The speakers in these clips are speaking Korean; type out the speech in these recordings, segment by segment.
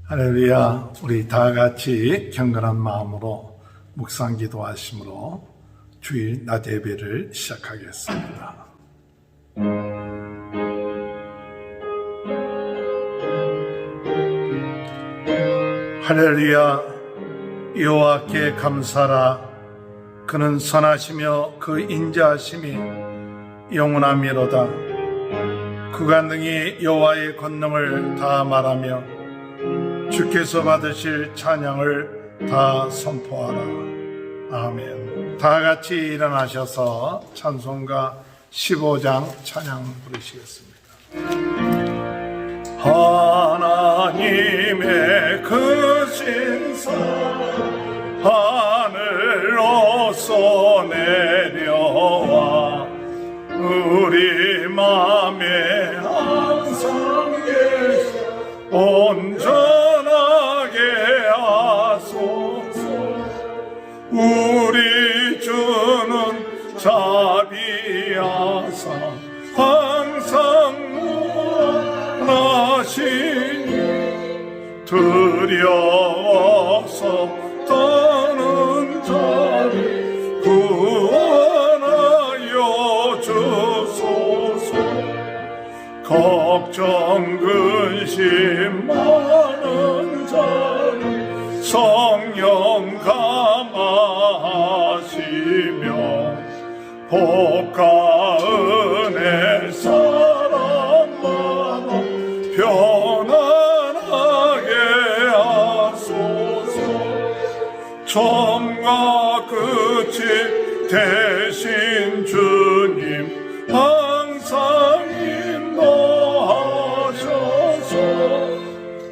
할렐루야. 우리 다 같이 경건한 마음으로 묵상 기도하심으로 주일 낮 예배를 시작하겠습니다. 할렐루야. 여호와께 감사라. 그는 선하시며 그 인자하심이 영원하미로다. 그가 능히 여호와의 권능을 다 말하며 주께서 받으실 찬양을 다 선포하라. 아멘. 다 같이 일어나셔서 찬송가 15장 찬양 부르시겠습니다. 하나님의 크신 사랑 하늘로서 내려와 우리 맘에 항상 계셔 온전하게 하소서. 우리 주는 자비하사 항상 무한하시니 두려워서 떠는 자를 구원하여 주소서. 걱정 근심 많은 자를 성령 감화하시며 복과 은혜 사랑마다 편안하게 하소서. 처음과 끝이 되신 주님 항상 인도하셔서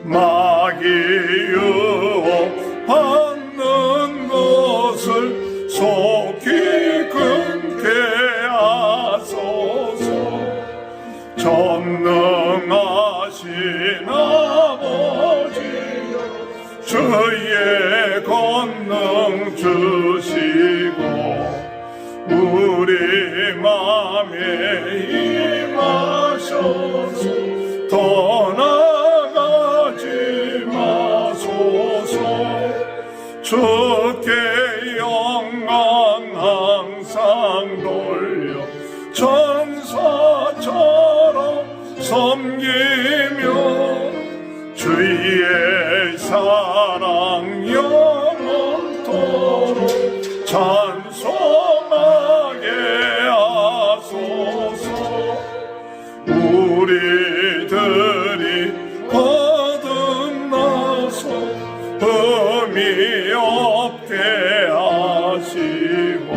마귀 유혹 받는 것을 속히 끊게 하소서. 전능하신 아버지여 주의 권능 주시고 우리 맘에 임하셔서 떠나가지 마소서. 주께 영광 항상 돌려 천사처럼 섬기며 주의 사랑 영원토록 찬송하게 하소서. 우리들이 거듭나서 흠이 없게 하시고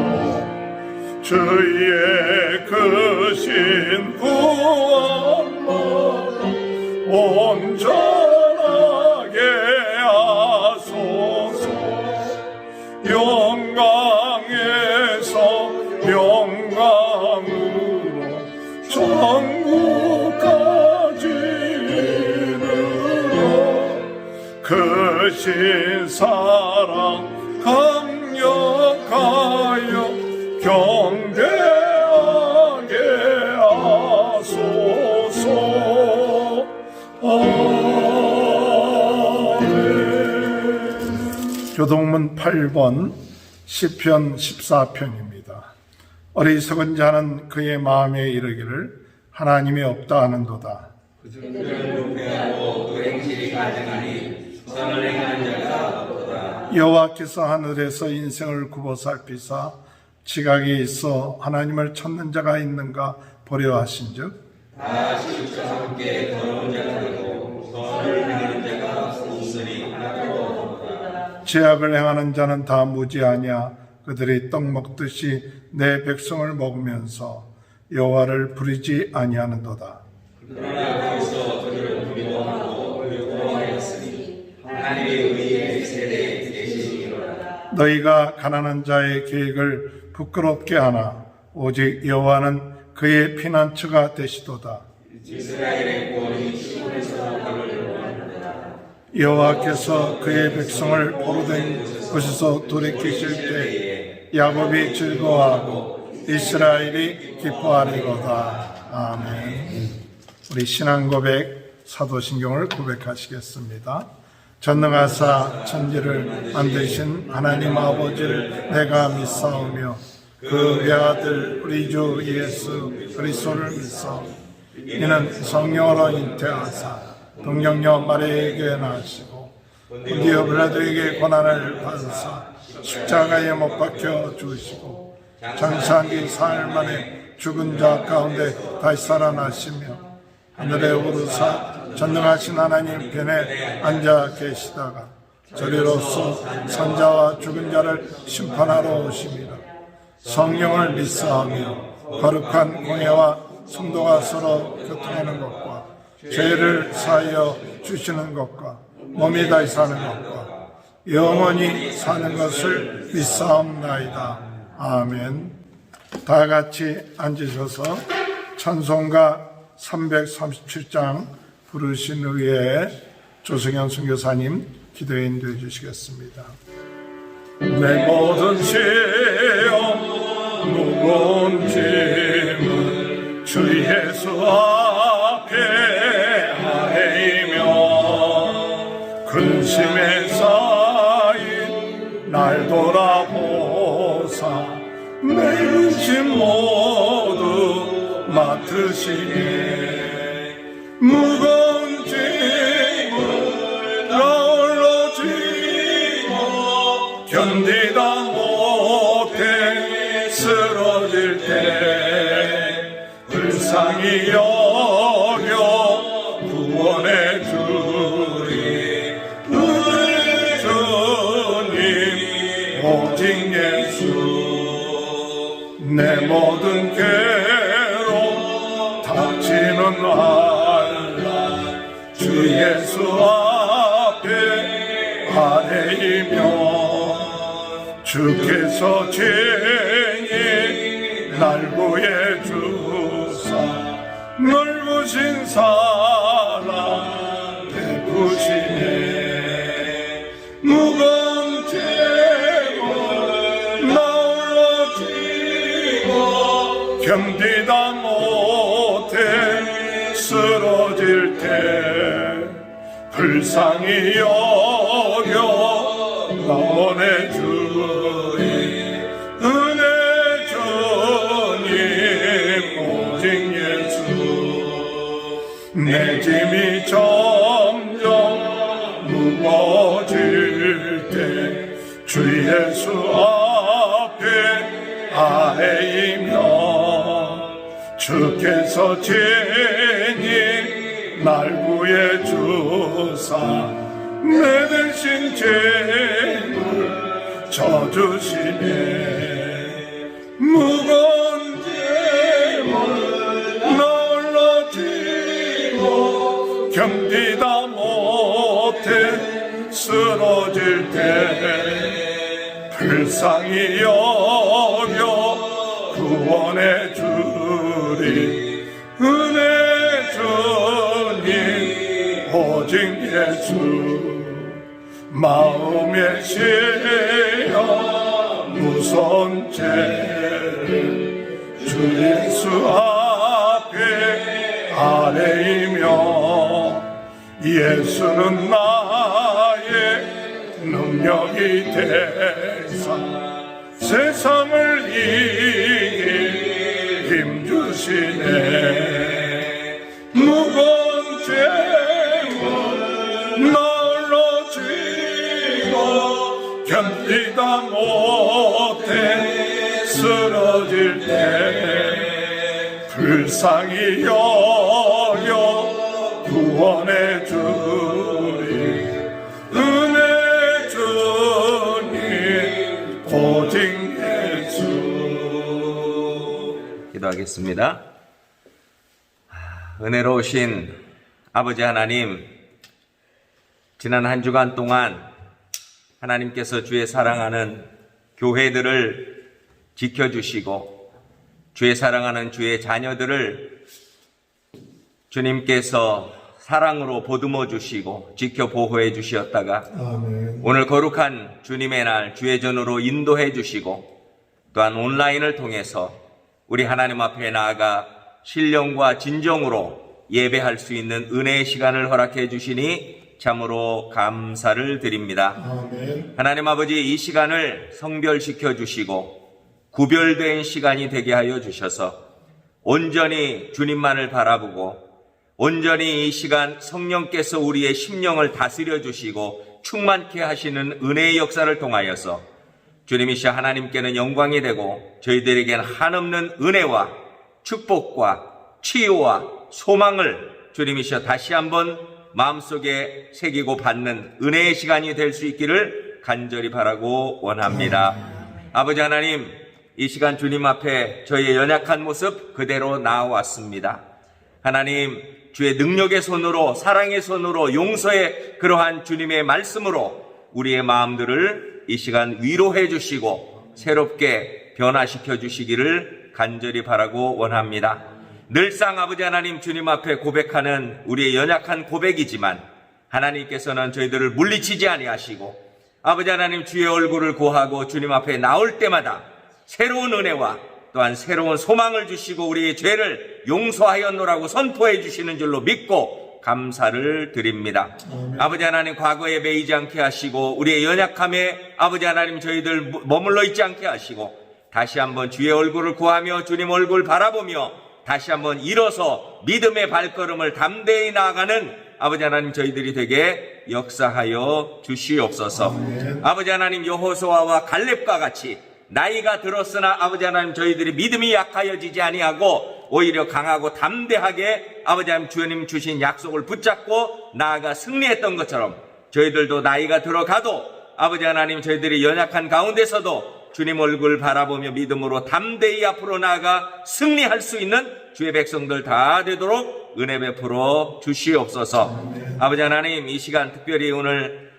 주의 크신 구원마다 온전하게 하소서. 영광에서 영광으로 천국까지 이르러 크신 사랑 강력하여 경배하게 하소서. 아멘. 교동문 8번 시편 14편입니다. 어리석은 자는 그의 마음에 이르기를 하나님이 없다 하는도다. 그들은 부패하고 그 행실이 가증하니 선을 행하는 자가 없도다. 여호와께서 하늘에서 인생을 굽어 살피사 지각이 있어 하나님을 찾는 자가 있는가 보려 하신즉 다 시육과 함께 더러운 자가 되고 선을 행하는 자가 없으니 하나도 없도다. 죄악을 행하는 자는 다 무지하냐. 그들이 떡 먹듯이 내 백성을 먹으면서 여호와를 부르지 아니하는도다. 그러나 벌써 그들은 두려워하고 두려워하였으니 하나님의 의의 세대에 계시니로다. 너희가 가난한 자의 계획을 부끄럽게 하나 오직 여호와는 그의 피난처가 되시도다. 이스라엘의 구원이 시온에서 거느리로다. 여호와께서 그의 백성을 포로된 곳에서 돌이키실 때 야곱이 즐거워하고 이스라엘이 기뻐하리로다. 아멘. 우리 신앙 고백 사도신경을 고백하시겠습니다. 전능하사 천지를 만드신 하나님 아버지를 내가 믿사오며 그 외아들 우리 주 예수 그리스도를 믿사오며 이는 성령으로 잉태하사 동정녀 마리아에게 나시고 본디오 빌라도에게 고난을 받으사 십자가에 못 박혀 죽으시고 장사한 지 사흘 만에 죽은 자 가운데 다시 살아나시며 하늘에 오르사 전능하신 하나님 편에 앉아 계시다가 저리로서 선자와 죽은 자를 심판하러 오십니다. 성령을 믿사하며 거룩한 공예와 성도가 서로 교통하는 것과 죄를 사하여 주시는 것과 몸이 다시 사는 것과 영원히 사는 것을 믿사옵나이다. 아멘. 다 같이 앉으셔서 찬송가 337장 부르신 후에 조승현 선교사님 기도에 인도해 주시겠습니다. 내 모든 시험 무거운 짐을 주 예수 앞에 아뢰며 근심에 쌓인 날 돌아보사 내 근심 모두 맡으시네. 무거운 짐을 나홀로 지고 견디다 못해 쓰러질 때 불쌍히 여겨 구원해 주리 우리 주님 오직 예수. 내 모든 괴로움 닥치는 한날 주 예수 앞에 아뢰이며 주께서 친히 날 구해 주사 넓으신 사랑 베푸시네. 무거운 짐을 나홀로 지고 견디다 못해 쓰러질 때 불쌍히 여겨 나원해 주리 은혜 주님 오직 예수. 내 짐이 점점 무거워질 때 주 예수 앞에 아뢰이며 주께서 친히 날 구해 주사 내 대신 죄를 져주시네. 무거운 짐을 나홀로 지고 견디다 못해 쓰러질 때 불쌍히 여겨 구원해 주리 은혜 주님 오직 예수. 마음에 씌어 무서운 죄를 주 예수 앞에 아뢰이며 예수는 나의 능력이 되사 세상을 이길 힘 주시네. 무거운 죄를 나홀로 지고 견디다 못해 쓰러질 때 불쌍히 여겨 구원해 주리 은혜 주님 오직 예수. 기도하겠습니다. 은혜로우신 아버지 하나님, 지난 한 주간 동안 하나님께서 주의 사랑하는 교회들을 지켜주시고 주의 사랑하는 주의 자녀들을 주님께서 사랑으로 보듬어 주시고 지켜 보호해 주시었다가 아멘. 오늘 거룩한 주님의 날 주의 전으로 인도해 주시고 또한 온라인을 통해서 우리 하나님 앞에 나아가 신령과 진정으로 예배할 수 있는 은혜의 시간을 허락해 주시니 참으로 감사를 드립니다. 아멘. 하나님 아버지, 이 시간을 성별시켜 주시고 구별된 시간이 되게 하여 주셔서 온전히 주님만을 바라보고 온전히 이 시간 성령께서 우리의 심령을 다스려 주시고 충만케 하시는 은혜의 역사를 통하여서 주님이시여 하나님께는 영광이 되고 저희들에게는 한없는 은혜와 축복과 치유와 소망을 주님이시여 다시 한번 마음속에 새기고 받는 은혜의 시간이 될 수 있기를 간절히 바라고 원합니다. 아버지 하나님, 이 시간 주님 앞에 저희의 연약한 모습 그대로 나아왔습니다. 하나님, 주의 능력의 손으로, 사랑의 손으로, 용서의 그러한 주님의 말씀으로 우리의 마음들을 이 시간 위로해 주시고 새롭게 변화시켜 주시기를 간절히 바라고 원합니다. 늘상 아버지 하나님 주님 앞에 고백하는 우리의 연약한 고백이지만 하나님께서는 저희들을 물리치지 아니하시고 아버지 하나님 주의 얼굴을 구하고 주님 앞에 나올 때마다 새로운 은혜와 또한 새로운 소망을 주시고 우리의 죄를 용서하였노라고 선포해 주시는 줄로 믿고 감사를 드립니다. 아버지 하나님, 과거에 매이지 않게 하시고 우리의 연약함에 아버지 하나님 저희들 머물러 있지 않게 하시고 다시 한번 주의 얼굴을 구하며 주님 얼굴 바라보며 다시 한번 일어서 믿음의 발걸음을 담대히 나아가는 아버지 하나님 저희들이 되게 역사하여 주시옵소서. 아버지 하나님, 여호수아와 갈렙과 같이 나이가 들었으나 아버지 하나님 저희들이 믿음이 약하여지지 아니하고 오히려 강하고 담대하게 아버지 하나님 주님 주신 약속을 붙잡고 나아가 승리했던 것처럼 저희들도 나이가 들어가도 아버지 하나님 저희들이 연약한 가운데서도 주님 얼굴 바라보며 믿음으로 담대히 앞으로 나아가 승리할 수 있는 주의 백성들 다 되도록 은혜 베풀어 주시옵소서. 아버지 하나님, 이 시간 특별히 오늘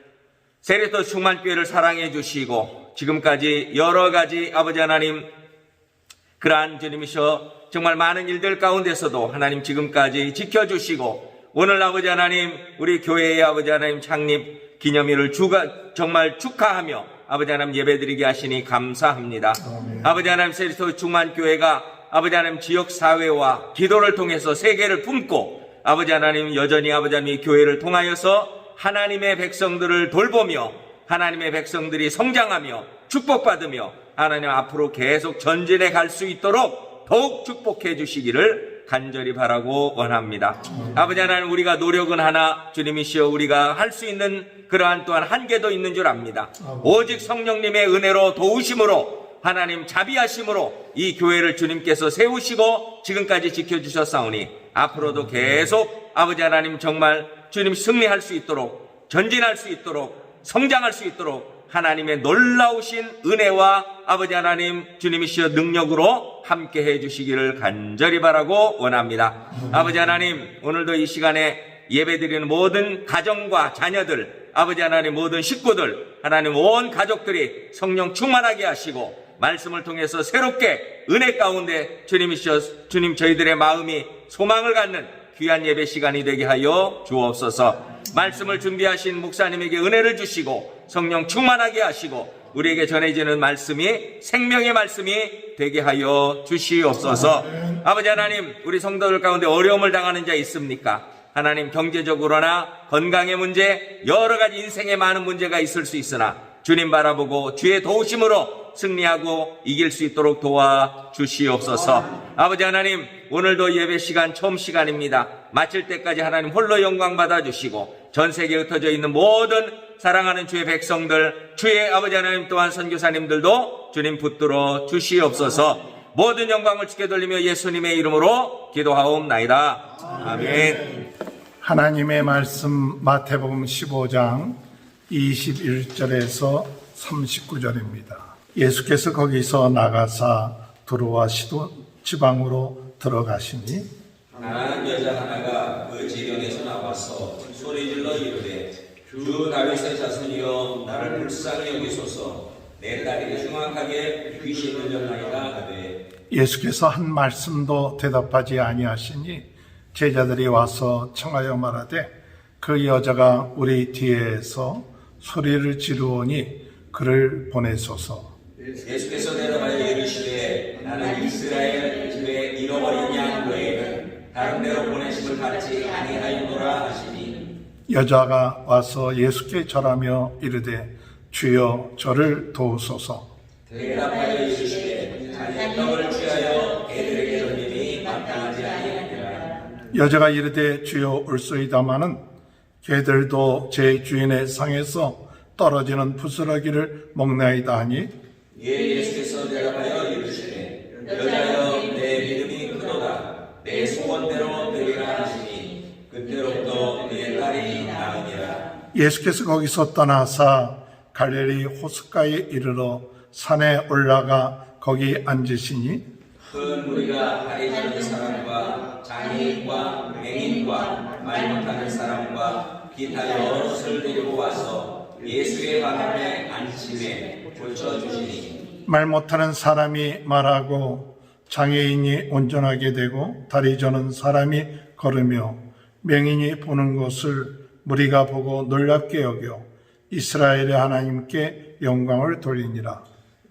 세례토 충만교회를 사랑해 주시고 지금까지 여러 가지 아버지 하나님 그러한 주님이셔 정말 많은 일들 가운데서도 하나님 지금까지 지켜주시고 오늘 아버지 하나님 우리 교회의 아버지 하나님 창립 기념일을 정말 축하하며 아버지 하나님 예배드리게 하시니 감사합니다. 아버지 하나님 세례토 충만교회가 아버지 하나님 지역사회와 기도를 통해서 세계를 품고 아버지 하나님 여전히 아버지 하나님 이 교회를 통하여서 하나님의 백성들을 돌보며 하나님의 백성들이 성장하며 축복받으며 하나님 앞으로 계속 전진해 갈 수 있도록 더욱 축복해 주시기를 간절히 바라고 원합니다. 아버지 하나님, 우리가 노력은 하나 주님이시여 우리가 할 수 있는 그러한 또한 한계도 있는 줄 압니다. 오직 성령님의 은혜로 도우심으로 하나님 자비하심으로 이 교회를 주님께서 세우시고 지금까지 지켜주셨사오니 앞으로도 계속 아버지 하나님 정말 주님 승리할 수 있도록 전진할 수 있도록 성장할 수 있도록 하나님의 놀라우신 은혜와 아버지 하나님 주님이시여 능력으로 함께 해주시기를 간절히 바라고 원합니다. 아버지 하나님, 오늘도 이 시간에 예배드리는 모든 가정과 자녀들 아버지 하나님 모든 식구들 하나님 온 가족들이 성령 충만하게 하시고 말씀을 통해서 새롭게 은혜 가운데 주님이시여 주님 저희들의 마음이 소망을 갖는 귀한 예배 시간이 되게 하여 주옵소서. 말씀을 준비하신 목사님에게 은혜를 주시고 성령 충만하게 하시고 우리에게 전해지는 말씀이 생명의 말씀이 되게 하여 주시옵소서. 아버지 하나님, 우리 성도들 가운데 어려움을 당하는 자 있습니까? 하나님, 경제적으로나 건강의 문제 여러 가지 인생에 많은 문제가 있을 수 있으나 주님 바라보고 주의 도우심으로 승리하고 이길 수 있도록 도와주시옵소서. 아버지 하나님, 오늘도 예배 시간 처음 시간입니다. 마칠 때까지 하나님 홀로 영광 받아주시고 전 세계에 흩어져 있는 모든 사랑하는 주의 백성들 주의 아버지 하나님 또한 선교사님들도 주님 붙들어 주시옵소서. 모든 영광을 주께 돌리며 예수님의 이름으로 기도하옵나이다. 아멘. 하나님의 말씀 마태복음 15장 21절에서 39절입니다. 예수께서 거기서 나가사 두로와 시돈 지방으로 들어가시니 가난한 여자 하나가 그 지경에서 나와서 소리질러 이르되 주 다윗의 자손이여 나를 불쌍히 여기소서 내 딸에게 흉악하게 귀신을 들렸나이다 하되 예수께서 한 말씀도 대답하지 아니하시니 제자들이 와서 청하여 말하되 그 여자가 우리 뒤에서 소리를 지르오니 그를 보내소서. 예수께서 대답하여 이르시되 나는 이스라엘 집에 잃어버린 양 외에는 다른 데로 보내심을 받지 아니하였노라 하시니 여자가 와서 예수께 절하며 이르되 주여 저를 도우소서. 대답하여 이르시되 자기 떡을 취하여 개들에게 던짐이 마땅하지 아니하니라. 여자가 이르되 주여 올소이다마는 개들도 제 주인의 상에서 떨어지는 부스러기를 먹나이다 하니 이에 예수께서 대답하여 이르시되 여자여 내 믿음이 크도다. 내 소원대로 되리라 하시니 그때로부터 내 딸이 나으니라. 예수께서 거기서 떠나사 갈릴리 호숫가에 이르러 산에 올라가 거기 앉으시니 큰 무리가 다리 저는 사람과 장애인과 맹인과 말 못하는 사람과 기타 여럿을 데리고 와서 예수의 발앞에 앉히매 고쳐주시니 말 못하는 사람이 말하고 장애인이 온전하게 되고 다리 저는 사람이 걸으며 맹인이 보는 것을 무리가 보고 놀랍게 여겨 이스라엘의 하나님께 영광을 돌리니라.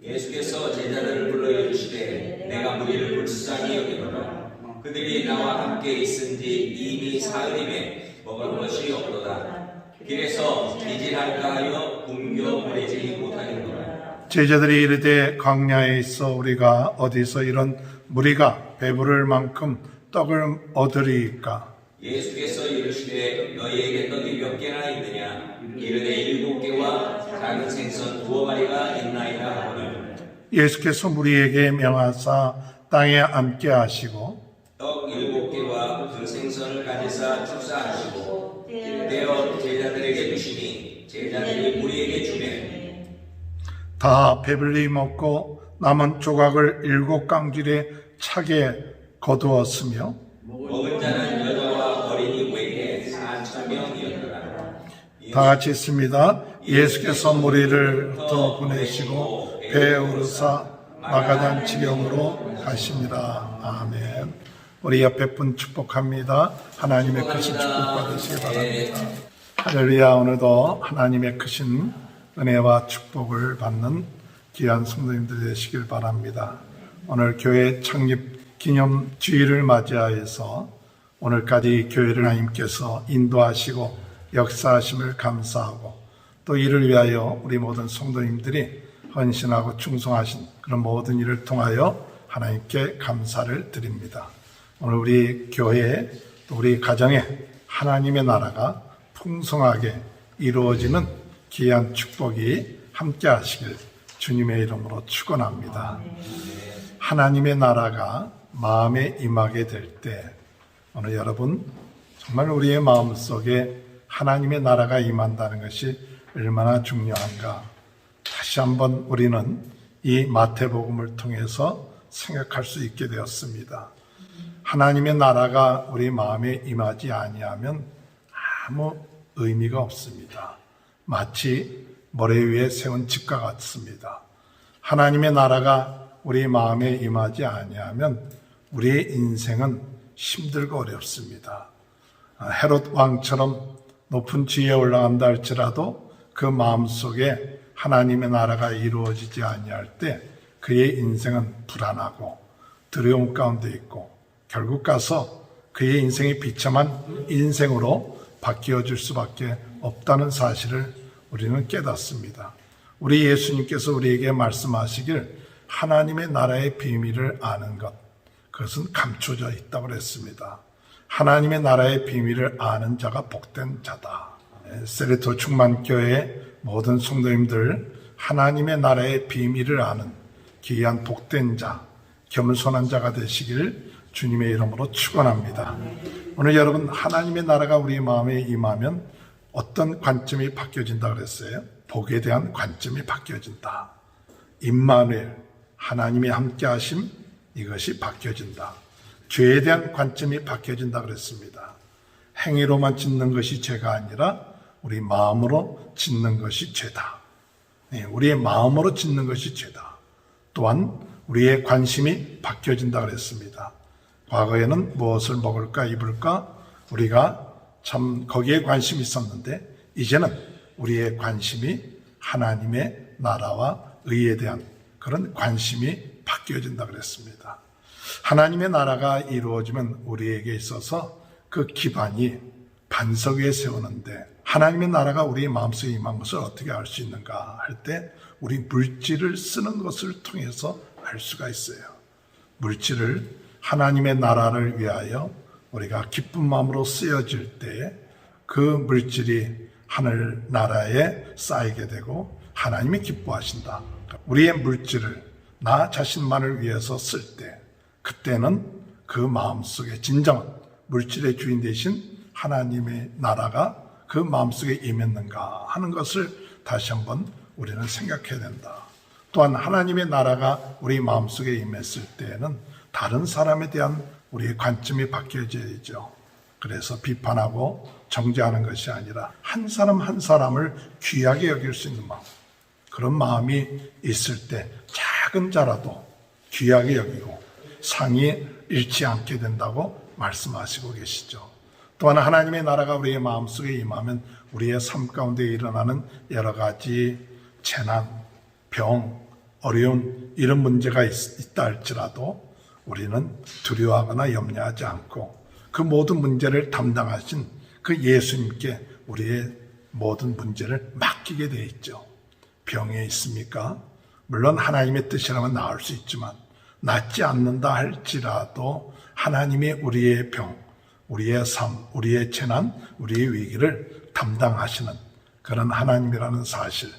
예수께서 제자들을 불러 이르시되 내가 무리를 불쌍히 여기노라. 그들이 나와 함께 있은지 이미 사흘임에 먹을 것이 없도다. 길에서 기진할까 하여 굶겨 보내지 못하겠노라. 제자들이 이르되 광야에 있어 우리가 어디서 이런 무리가 배부를 만큼 떡을 얻으리이까. 예수께서 이르시되 너희에게 떡이 몇 개나 있느냐. 이르되 7개와 작은 생선 2마리가 있나이다 하거늘. 예수께서 무리에게 명하사 땅에 앉게 하시고 떡 7개와 그 생선을 가지사 축사하시고 떼어 제자들에게 주시니 제자들이 무리에게 주매 다 배불리 먹고 남은 조각을 7강질에 차게 거두었으며 먹은 자는 여자와 어린이 외에 4,000명이었더라. 다 같이 있습니다. 예수께서 무리를 더 보내시고 배에 오르사 마가단 지경으로 가십니다. 아멘. 우리 옆에 분 축복합니다. 하나님의 크신 축복 받으시기 바랍니다. 할렐루야. 오늘도 하나님의 크신 은혜와 축복을 받는 귀한 성도님들 되시길 바랍니다. 오늘 교회 창립 기념 주일을 맞이하여서 오늘까지 교회를 하나님께서 인도하시고 역사하심을 감사하고 또 이를 위하여 우리 모든 성도님들이 헌신하고 충성하신 그런 모든 일을 통하여 하나님께 감사를 드립니다. 오늘 우리 교회에 또 우리 가정에 하나님의 나라가 풍성하게 이루어지는 귀한 축복이 함께 하시길 주님의 이름으로 축원합니다. 하나님의 나라가 마음에 임하게 될 때 오늘 여러분 정말 우리의 마음속에 하나님의 나라가 임한다는 것이 얼마나 중요한가 다시 한번 우리는 이 마태복음을 통해서 생각할 수 있게 되었습니다. 하나님의 나라가 우리 마음에 임하지 아니하면 아무 의미가 없습니다. 마치 모래 위에 세운 집과 같습니다. 하나님의 나라가 우리 마음에 임하지 아니하면 우리의 인생은 힘들고 어렵습니다. 헤롯 왕처럼 높은 지위에 올라간다 할지라도 그 마음속에 하나님의 나라가 이루어지지 아니할 때 그의 인생은 불안하고 두려움 가운데 있고 결국 가서 그의 인생이 비참한 인생으로 바뀌어질 수밖에 없다는 사실을 우리는 깨닫습니다. 우리 예수님께서 우리에게 말씀하시길 하나님의 나라의 비밀을 아는 것, 그것은 감춰져 있다고 그랬습니다. 하나님의 나라의 비밀을 아는 자가 복된 자다. 세레토 충만교회 모든 성도님들 하나님의 나라의 비밀을 아는 귀한 복된 자, 겸손한 자가 되시길 주님의 이름으로 축원합니다. 오늘 여러분 하나님의 나라가 우리 마음에 임하면 어떤 관점이 바뀌어진다 그랬어요? 복에 대한 관점이 바뀌어진다. 임마누엘, 하나님이 함께 하심, 이것이 바뀌어진다. 죄에 대한 관점이 바뀌어진다 그랬습니다. 행위로만 짓는 것이 죄가 아니라 우리 마음으로 짓는 것이 죄다. 우리의 마음으로 짓는 것이 죄다. 또한 우리의 관심이 바뀌어진다 그랬습니다. 과거에는 무엇을 먹을까 입을까 우리가 참 거기에 관심이 있었는데 이제는 우리의 관심이 하나님의 나라와 의에 대한 그런 관심이 바뀌어진다 그랬습니다. 하나님의 나라가 이루어지면 우리에게 있어서 그 기반이 반석 위에 세우는데 하나님의 나라가 우리 마음속에 임한 것을 어떻게 알 수 있는가 할 때 우리 물질을 쓰는 것을 통해서 알 수가 있어요. 물질을 하나님의 나라를 위하여 우리가 기쁜 마음으로 쓰여질 때 그 물질이 하늘 나라에 쌓이게 되고 하나님이 기뻐하신다. 우리의 물질을 나 자신만을 위해서 쓸 때 그때는 그 마음속에 진정한 물질의 주인 되신 하나님의 나라가 그 마음속에 임했는가 하는 것을 다시 한번 우리는 생각해야 된다. 또한 하나님의 나라가 우리 마음속에 임했을 때에는 다른 사람에 대한 우리의 관점이 바뀌어져야죠. 그래서 비판하고 정죄하는 것이 아니라 한 사람 한 사람을 귀하게 여길 수 있는 마음, 그런 마음이 있을 때 작은 자라도 귀하게 여기고 상이 잃지 않게 된다고 말씀하시고 계시죠. 또한 하나님의 나라가 우리의 마음속에 임하면 우리의 삶 가운데 일어나는 여러 가지 재난, 병, 어려운 이런 문제가 있다 할지라도 우리는 두려워하거나 염려하지 않고 그 모든 문제를 담당하신 그 예수님께 우리의 모든 문제를 맡기게 되어 있죠. 병에 있습니까? 물론 하나님의 뜻이라면 나을 수 있지만 낫지 않는다 할지라도 하나님이 우리의 병, 우리의 삶, 우리의 재난, 우리의 위기를 담당하시는 그런 하나님이라는 사실,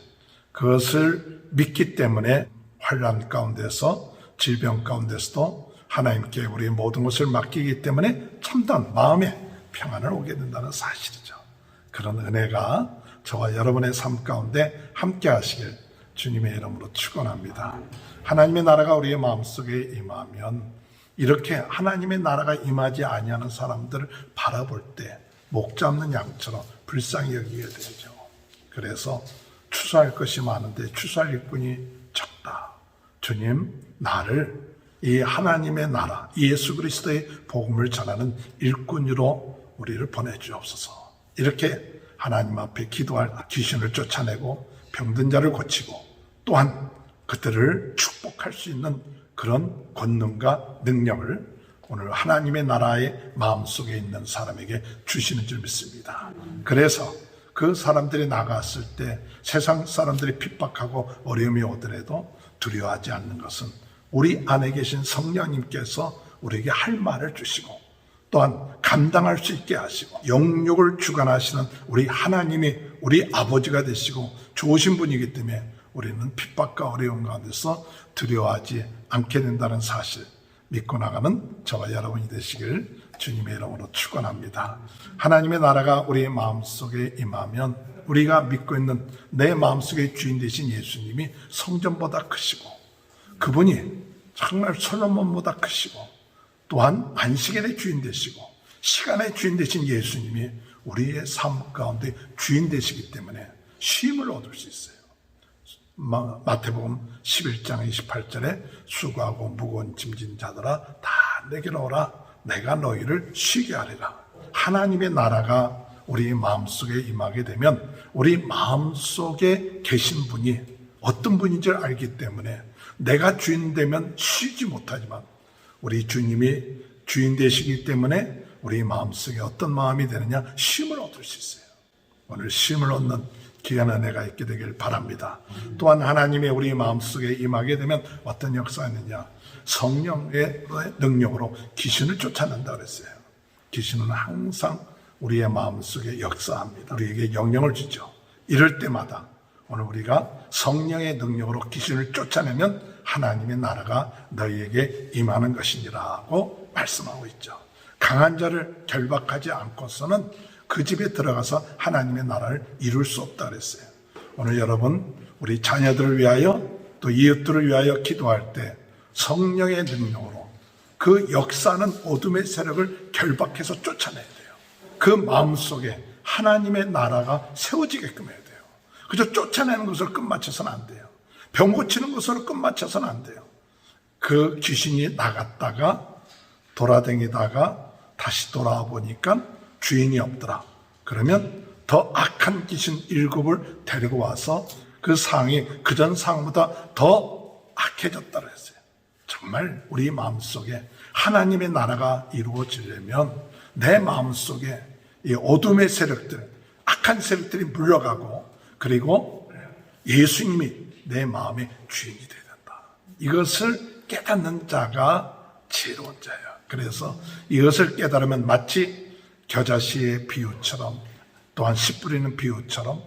그것을 믿기 때문에 환난 가운데서 질병 가운데서도 하나님께 우리의 모든 것을 맡기기 때문에 참된 마음의 평안을 오게 된다는 사실이죠. 그런 은혜가 저와 여러분의 삶 가운데 함께 하시길 주님의 이름으로 축원합니다. 하나님의 나라가 우리의 마음속에 임하면 이렇게 하나님의 나라가 임하지 아니하는 사람들을 바라볼 때 목 잡는 양처럼 불쌍히 여기게 되죠. 그래서 추수할 것이 많은데 추수할 일꾼이 적다. 주님, 나를 이 하나님의 나라, 예수 그리스도의 복음을 전하는 일꾼으로 우리를 보내주옵소서. 이렇게 하나님 앞에 기도할 귀신을 쫓아내고 병든 자를 고치고 또한 그들을 축복할 수 있는 그런 권능과 능력을 오늘 하나님의 나라의 마음속에 있는 사람에게 주시는 줄 믿습니다. 그래서 그 사람들이 나갔을 때 세상 사람들이 핍박하고 어려움이 오더라도 두려워하지 않는 것은 우리 안에 계신 성령님께서 우리에게 할 말을 주시고 또한 감당할 수 있게 하시고 영육을 주관하시는 우리 하나님이 우리 아버지가 되시고 좋으신 분이기 때문에 우리는 핍박과 어려움 가운데서 두려워하지 않게 된다는 사실 믿고 나가는 저와 여러분이 되시길 주님의 이름으로 축원합니다. 하나님의 나라가 우리의 마음속에 임하면 우리가 믿고 있는 내 마음속의 주인 되신 예수님이 성전보다 크시고 그분이 정말 솔로몬보다 크시고 또한 안식일의 주인 되시고 시간의 주인 되신 예수님이 우리의 삶 가운데 주인 되시기 때문에 쉼을 얻을 수 있어요. 마태복음 11장 28절에 수고하고 무거운 짐진 자들아 다 내게로 오라 내가 너희를 쉬게 하리라. 하나님의 나라가 우리 마음속에 임하게 되면 우리 마음속에 계신 분이 어떤 분인지 알기 때문에 내가 주인 되면 쉬지 못하지만 우리 주님이 주인 되시기 때문에 우리 마음속에 어떤 마음이 되느냐 쉼을 얻을 수 있어요. 오늘 쉼을 얻는 귀한 은혜가 있게 되길 바랍니다. 또한 하나님이 우리 마음속에 임하게 되면 어떤 역사가 있느냐 성령의 능력으로 귀신을 쫓아낸다 그랬어요. 귀신은 항상 우리의 마음속에 역사합니다. 우리에게 영향을 주죠. 이럴 때마다 오늘 우리가 성령의 능력으로 귀신을 쫓아내면 하나님의 나라가 너희에게 임하는 것이니라고 말씀하고 있죠. 강한 자를 결박하지 않고서는 그 집에 들어가서 하나님의 나라를 이룰 수 없다 그랬어요. 오늘 여러분 우리 자녀들을 위하여 또 이웃들을 위하여 기도할 때 성령의 능력으로 그 역사는 어둠의 세력을 결박해서 쫓아내야 돼요. 그 마음속에 하나님의 나라가 세워지게끔 해야 돼요. 그저 쫓아내는 것으로 끝마쳐서는 안 돼요. 병 고치는 것으로 끝마쳐서는 안 돼요. 그 귀신이 나갔다가 돌아다니다가 다시 돌아와 보니까 주인이 없더라. 그러면 더 악한 귀신 7을 데리고 와서 그 상이 그전 상보다 더 악해졌다 그랬어요. 정말 우리 마음속에 하나님의 나라가 이루어지려면 내 마음속에 이 어둠의 세력들, 악한 세력들이 물러가고, 그리고 예수님이 내 마음의 주인이 되야 된다. 이것을 깨닫는 자가 지혜로운 자예요. 그래서 이것을 깨달으면 마치 겨자씨의 비유처럼, 또한 씨 뿌리는 비유처럼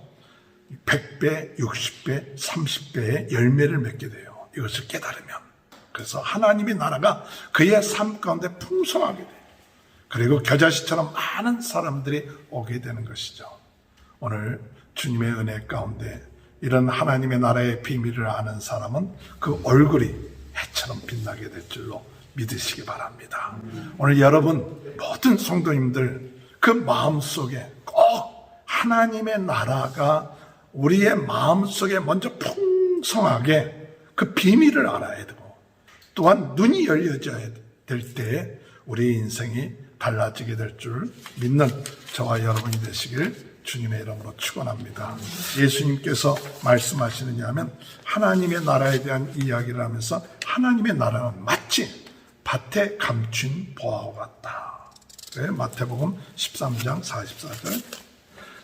100배, 60배, 30배의 열매를 맺게 돼요. 이것을 깨달으면. 그래서 하나님의 나라가 그의 삶 가운데 풍성하게 돼요. 그리고 겨자씨처럼 많은 사람들이 오게 되는 것이죠. 오늘 주님의 은혜 가운데 이런 하나님의 나라의 비밀을 아는 사람은 그 얼굴이 해처럼 빛나게 될 줄로 믿으시기 바랍니다. 오늘 여러분 모든 성도님들 그 마음속에 꼭 하나님의 나라가 우리의 마음속에 먼저 풍성하게 그 비밀을 알아야 되고, 또한 눈이 열려져야 될 때 우리 인생이 달라지게 될 줄 믿는 저와 여러분이 되시길 주님의 이름으로 축원합니다. 예수님께서 말씀하시느냐 하면 하나님의 나라에 대한 이야기를 하면서 하나님의 나라는 마치 밭에 감춘 보화와 같다. 마태복음 13장 44절.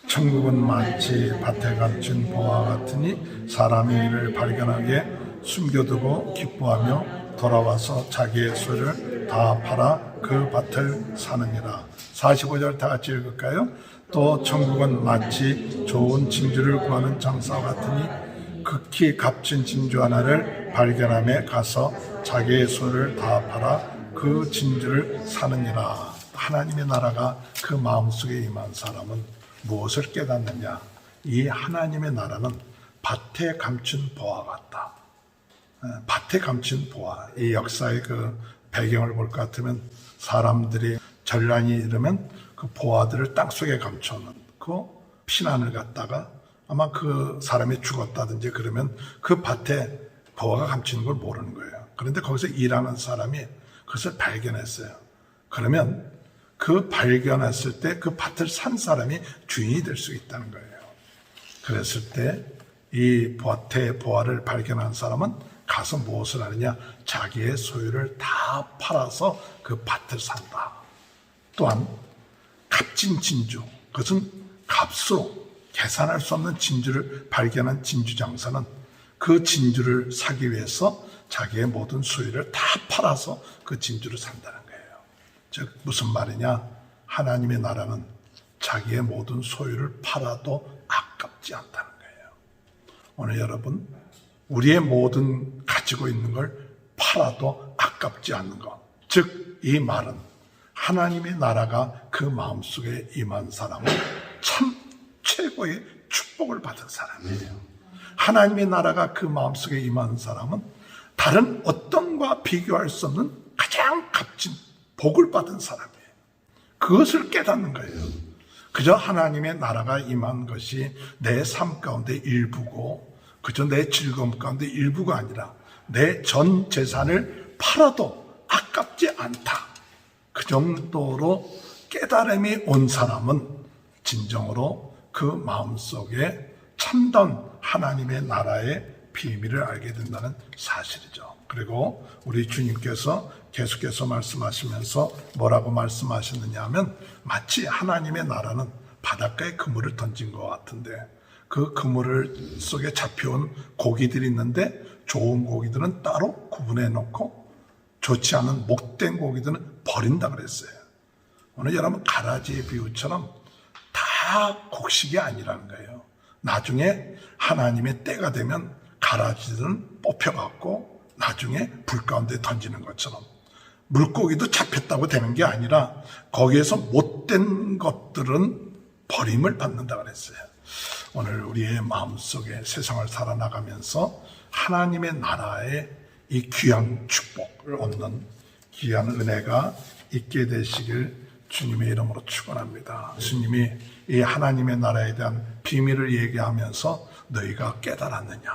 천국은 마치 밭에 감춘 보화 같으니 사람이 이를 발견하기에 숨겨두고 기뻐하며 돌아와서 자기의 소유를 다 팔아 그 밭을 사느니라. 45절 다 같이 읽을까요? 또 천국은 마치 좋은 진주를 구하는 장사와 같으니 극히 값진 진주 하나를 발견함에 가서 자기의 소유를 다 팔아 그 진주를 사느니라. 하나님의 나라가 그 마음속에 임한 사람은 무엇을 깨닫느냐? 이 하나님의 나라는 밭에 감춘 보화 같다. 밭에 감춘 보화. 이 역사의 그 배경을 볼 것 같으면 사람들이 전란이 이르면 그 보화들을 땅속에 감춰놓고 피난을 갔다가 아마 그 사람이 죽었다든지 그러면 그 밭에 보화가 감추는 걸 모르는 거예요. 그런데 거기서 일하는 사람이 그것을 발견했어요. 그러면 그 발견했을 때 그 밭을 산 사람이 주인이 될 수 있다는 거예요. 그랬을 때 이 밭의 보화를 발견한 사람은 가서 무엇을 하느냐? 자기의 소유를 다 팔아서 그 밭을 산다. 또한 값진 진주, 그것은 값으로 계산할 수 없는 진주를 발견한 진주 장사는 그 진주를 사기 위해서 자기의 모든 소유를 다 팔아서 그 진주를 산다는 거예요. 즉 무슨 말이냐? 하나님의 나라는 자기의 모든 소유를 팔아도 아깝지 않다는 거예요. 오늘 여러분, 우리의 모든 가지고 있는 걸 팔아도 아깝지 않는 것. 즉 이 말은 하나님의 나라가 그 마음속에 임한 사람은 참 최고의 축복을 받은 사람이에요. 하나님의 나라가 그 마음속에 임한 사람은 다른 어떤 것과 비교할 수 없는 가장 값진 복을 받은 사람이에요. 그것을 깨닫는 거예요. 그저 하나님의 나라가 임한 것이 내 삶 가운데 일부고, 그저 내 즐거움 가운데 일부가 아니라 내 전 재산을 팔아도 아깝지 않다. 그 정도로 깨달음이 온 사람은 진정으로 그 마음속에 참된 하나님의 나라의 비밀을 알게 된다는 사실이죠. 그리고 우리 주님께서 계속해서 말씀하시면서 뭐라고 말씀하셨느냐 하면 마치 하나님의 나라는 바닷가에 그물을 던진 것 같은데 그 그물 속에 잡혀온 고기들이 있는데 좋은 고기들은 따로 구분해 놓고 좋지 않은 목된 고기들은 버린다 그랬어요. 오늘 여러분 가라지의 비유처럼 다 곡식이 아니라는 거예요. 나중에 하나님의 때가 되면 가라지들은 뽑혀갖고 나중에 불 가운데 던지는 것처럼 물고기도 잡혔다고 되는 게 아니라 거기에서 못된 것들은 버림을 받는다 그랬어요. 오늘 우리의 마음속에 세상을 살아나가면서 하나님의 나라의 이 귀한 축복을 얻는 귀한 은혜가 있게 되시길 주님의 이름으로 축원합니다. 주님이 이 하나님의 나라에 대한 비밀을 얘기하면서 너희가 깨달았느냐?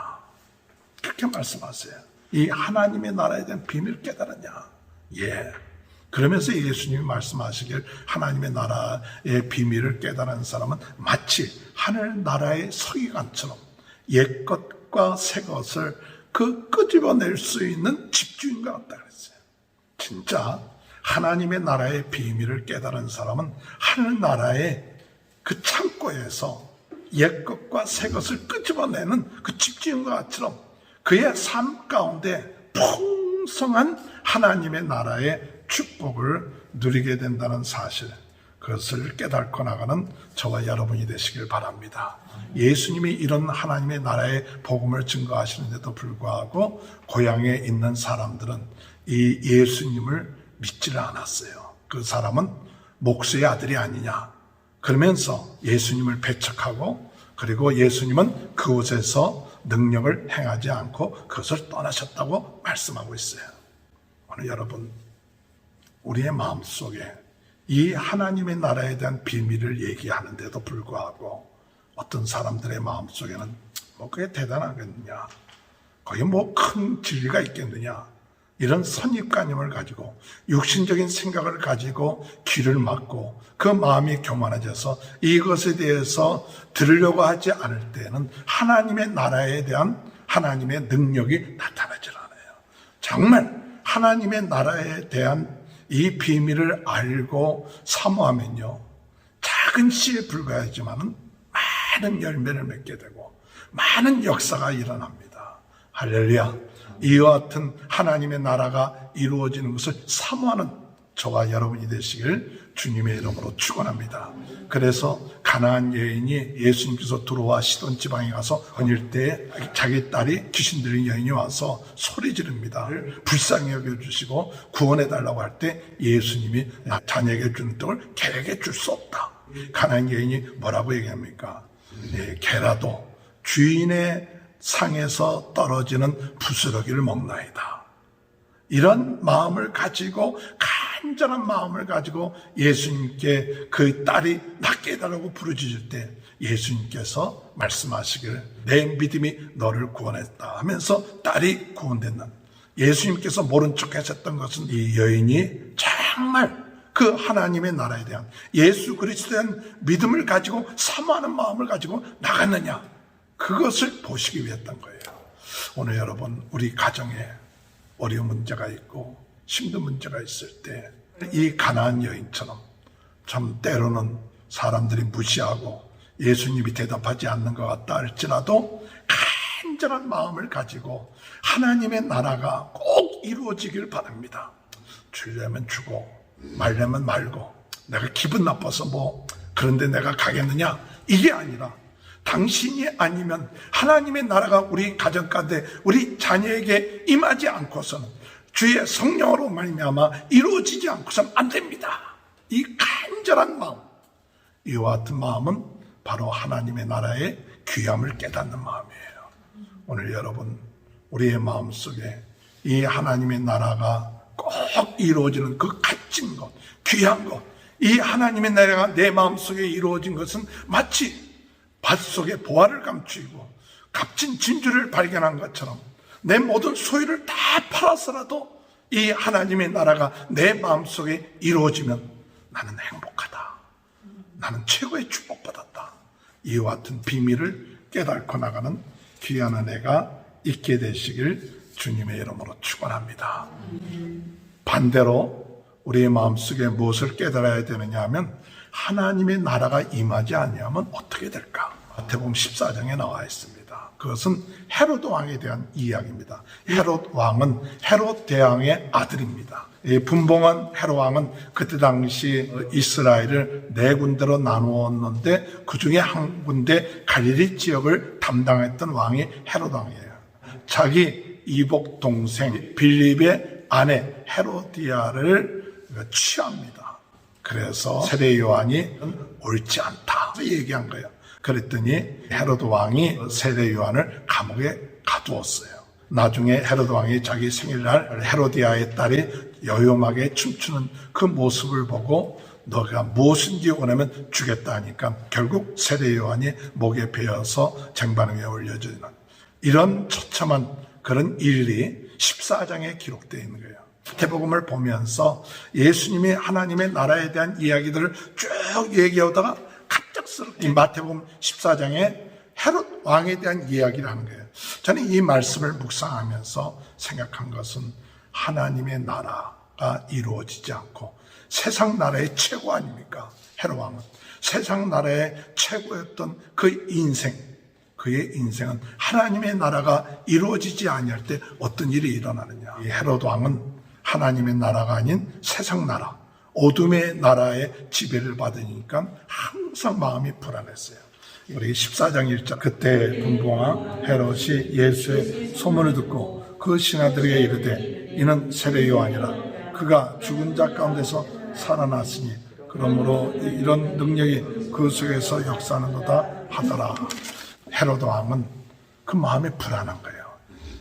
그렇게 말씀하세요. 이 하나님의 나라에 대한 비밀을 깨달았냐? 예. 그러면서 예수님이 말씀하시길 하나님의 나라의 비밀을 깨달은 사람은 마치 하늘나라의 서기관처럼 옛것과 새것을 그 끄집어낼 수 있는 집주인과 같다 그랬어요. 진짜 하나님의 나라의 비밀을 깨달은 사람은 하늘나라의 그 창고에서 옛것과 새것을 끄집어내는 그 집주인과처럼 그의 삶 가운데 풍성한 하나님의 나라의 축복을 누리게 된다는 사실, 그것을 깨닫고 나가는 저와 여러분이 되시길 바랍니다. 예수님이 이런 하나님의 나라의 복음을 증거하시는데도 불구하고 고향에 있는 사람들은 이 예수님을 믿지를 않았어요. 그 사람은 목수의 아들이 아니냐 그러면서 예수님을 배척하고, 그리고 예수님은 그곳에서 능력을 행하지 않고 그것을 떠나셨다고 말씀하고 있어요. 오늘 여러분, 우리의 마음속에 이 하나님의 나라에 대한 비밀을 얘기하는데도 불구하고 어떤 사람들의 마음속에는 뭐 그게 대단하겠느냐, 거기에 뭐 큰 진리가 있겠느냐, 이런 선입관념을 가지고 육신적인 생각을 가지고 귀를 막고 그 마음이 교만해져서 이것에 대해서 들으려고 하지 않을 때에는 하나님의 나라에 대한 하나님의 능력이 나타나질 않아요. 정말 하나님의 나라에 대한 이 비밀을 알고 사모하면요, 작은 씨에 불과하지만은 많은 열매를 맺게 되고 많은 역사가 일어납니다. 할렐루야. 이와 같은 하나님의 나라가 이루어지는 것을 사모하는 저와 여러분이 되시길 주님의 이름으로 축원합니다. 그래서 가나안 여인이 예수님께서 들어와 시돈 지방에 가서 거닐 때 자기 딸이 귀신 들린 여인이 와서 소리 지릅니다. 불쌍히 여겨주시고 구원해 달라고 할 때 예수님이 자녀에게 주는 떡을 개에게 줄 수 없다. 가나안 여인이 뭐라고 얘기합니까? 개라도 주인의 상에서 떨어지는 부스러기를 먹나이다. 이런 마음을 가지고, 간절한 마음을 가지고 예수님께 그 딸이 낫게 해달라고 부르짖을 때 예수님께서 말씀하시길, 내 믿음이 너를 구원했다 하면서 딸이 구원된다. 예수님께서 모른 척 하셨던 것은 이 여인이 정말 그 하나님의 나라에 대한, 예수 그리스도에 대한 믿음을 가지고 사모하는 마음을 가지고 나갔느냐, 그것을 보시기 위했던 거예요. 오늘 여러분, 우리 가정에 어려운 문제가 있고 힘든 문제가 있을 때 이 가나안 여인처럼 참 때로는 사람들이 무시하고 예수님이 대답하지 않는 것 같다 할지라도 간절한 마음을 가지고 하나님의 나라가 꼭 이루어지길 바랍니다. 주려면 주고 말려면 말고, 내가 기분 나빠서 뭐 그런데 내가 가겠느냐, 이게 아니라 당신이 아니면 하나님의 나라가 우리 가정 가운데 우리 자녀에게 임하지 않고서는, 주의 성령으로 말미암아 이루어지지 않고서는 안 됩니다. 이 간절한 마음, 이와 같은 마음은 바로 하나님의 나라의 귀함을 깨닫는 마음이에요. 오늘 여러분, 우리의 마음속에 이 하나님의 나라가 꼭 이루어지는 그 값진 것, 귀한 것, 이 하나님의 나라가 내 마음속에 이루어진 것은 마치 밭속에 보화를 감추고 값진 진주를 발견한 것처럼 내 모든 소유를 다 팔아서라도 이 하나님의 나라가 내 마음속에 이루어지면 나는 행복하다, 나는 최고의 축복받았다, 이와 같은 비밀을 깨닫고 나가는 귀한 은혜가 있게 되시길 주님의 이름으로 축원합니다. 반대로 우리의 마음속에 무엇을 깨달아야 되느냐 하면, 하나님의 나라가 임하지 아니하면 어떻게 될까? 마태복음 14장에 나와 있습니다. 그것은 헤롯 왕에 대한 이야기입니다. 헤롯 왕은 헤롯 대왕의 아들입니다. 이 분봉한 헤롯 왕은 그때 당시 이스라엘을 4군데로 나누었는데 그 중에 한 군데 갈릴리 지역을 담당했던 왕이 헤롯 왕이에요. 자기 이복 동생 빌립의 아내 헤로디아를 취합니다. 그래서 세례 요한이 옳지 않다 얘기한 거예요. 그랬더니 헤로드 왕이 세례 요한을 감옥에 가두었어요. 나중에 헤로드 왕이 자기 생일날 헤로디아의 딸이 여요하게 춤추는 그 모습을 보고 너가 무엇인지 원하면 주겠다 하니까 결국 세례 요한이 목에 베어서 쟁반 위에 올려지는 이런 처참한 그런 일이 14장에 기록되어 있는 거예요. 마태복음을 보면서 예수님이 하나님의 나라에 대한 이야기들을 쭉 얘기하다가 갑작스럽게 마태복음 14장에 헤롯 왕에 대한 이야기를 하는 거예요. 저는 이 말씀을 묵상하면서 생각한 것은 하나님의 나라, 나라가 이루어지지 않고 세상 나라의 최고 아닙니까? 헤롯 왕은 세상 나라의 최고였던 그 인생, 그의 인생은 하나님의 나라가 이루어지지 아니할 때 어떤 일이 일어나느냐. 이 헤롯 왕은 하나님의 나라가 아닌 세상 나라, 어둠의 나라의 지배를 받으니까 항상 마음이 불안했어요. 우리 14장 1절, 그때 분봉왕 헤롯이 예수의 소문을 듣고 그 신하들에게 이르되 이는 세례 요한이라. 그가 죽은 자 가운데서 살아났으니 그러므로 이런 능력이 그 속에서 역사하는도다 하더라. 헤롯 왕은 그 마음이 불안한 거예요.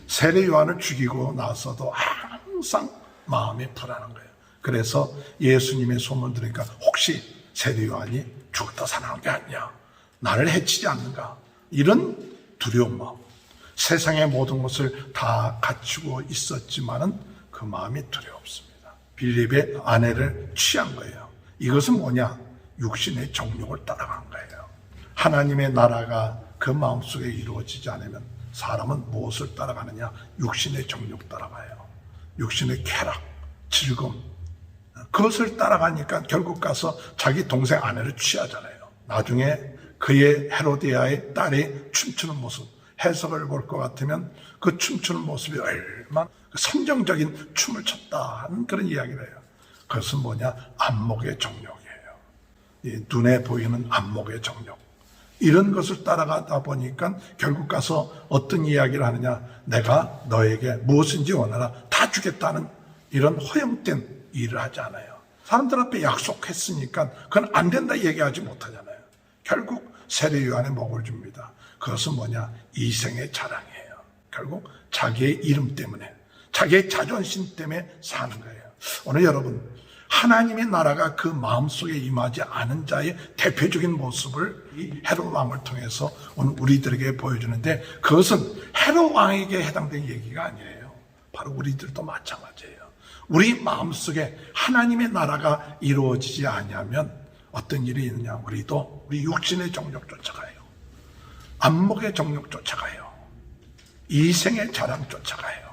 세례 요한을 죽이고 나서도 항상 마음이 불안한 거예요. 그래서 예수님의 소문을 들으니까 혹시 세례 요한이 죽었다 살아난 게 아니냐, 나를 해치지 않는가, 이런 두려운 마음. 세상의 모든 것을 다 갖추고 있었지만은 그 마음이 두려웠습니다. 빌립의 아내를 취한 거예요. 이것은 뭐냐? 육신의 정욕을 따라간 거예요. 하나님의 나라가 그 마음속에 이루어지지 않으면 사람은 무엇을 따라가느냐? 육신의 정욕 따라가요. 육신의 쾌락, 즐거움, 그것을 따라가니까 결국 가서 자기 동생 아내를 취하잖아요. 나중에 그의 헤로디아의 딸이 춤추는 모습, 해석을 볼 것 같으면 그 춤추는 모습이 얼마나 선정적인 춤을 췄다 하는 그런 이야기를 해요. 그것은 뭐냐? 안목의 정욕이에요. 이 눈에 보이는 안목의 정욕. 이런 것을 따라가다 보니까 결국 가서 어떤 이야기를 하느냐? 내가 너에게 무엇인지 원하라, 다 주겠다는 이런 허용된 일을 하지 않아요. 사람들 앞에 약속했으니까 그건 안 된다 얘기하지 못하잖아요. 결국 세례 요한의 목을 줍니다. 그것은 뭐냐? 이생의 자랑이에요. 결국 자기의 이름 때문에, 자기의 자존심 때문에 사는 거예요. 오늘 여러분, 하나님의 나라가 그 마음속에 임하지 않은 자의 대표적인 모습을 이 헤롯 왕을 통해서 오늘 우리들에게 보여주는데, 그것은 헤롯 왕에게 해당된 얘기가 아니에요. 바로 우리들도 마찬가지예요. 우리 마음속에 하나님의 나라가 이루어지지 아니하면 어떤 일이 있느냐? 우리도 우리 육신의 정욕 쫓아가요. 안목의 정욕 쫓아가요. 이생의 자랑 쫓아가요.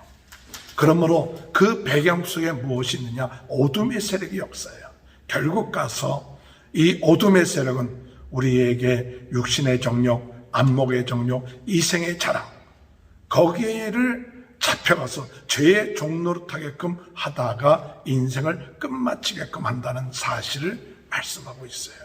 그러므로 그 배경 속에 무엇이 있느냐? 어둠의 세력이 역사해요. 결국 가서 이 어둠의 세력은 우리에게 육신의 정욕, 안목의 정욕, 이생의 자랑, 거기를 잡혀가서 죄의 종노릇하게끔 하다가 인생을 끝마치게끔 한다는 사실을 말씀하고 있어요.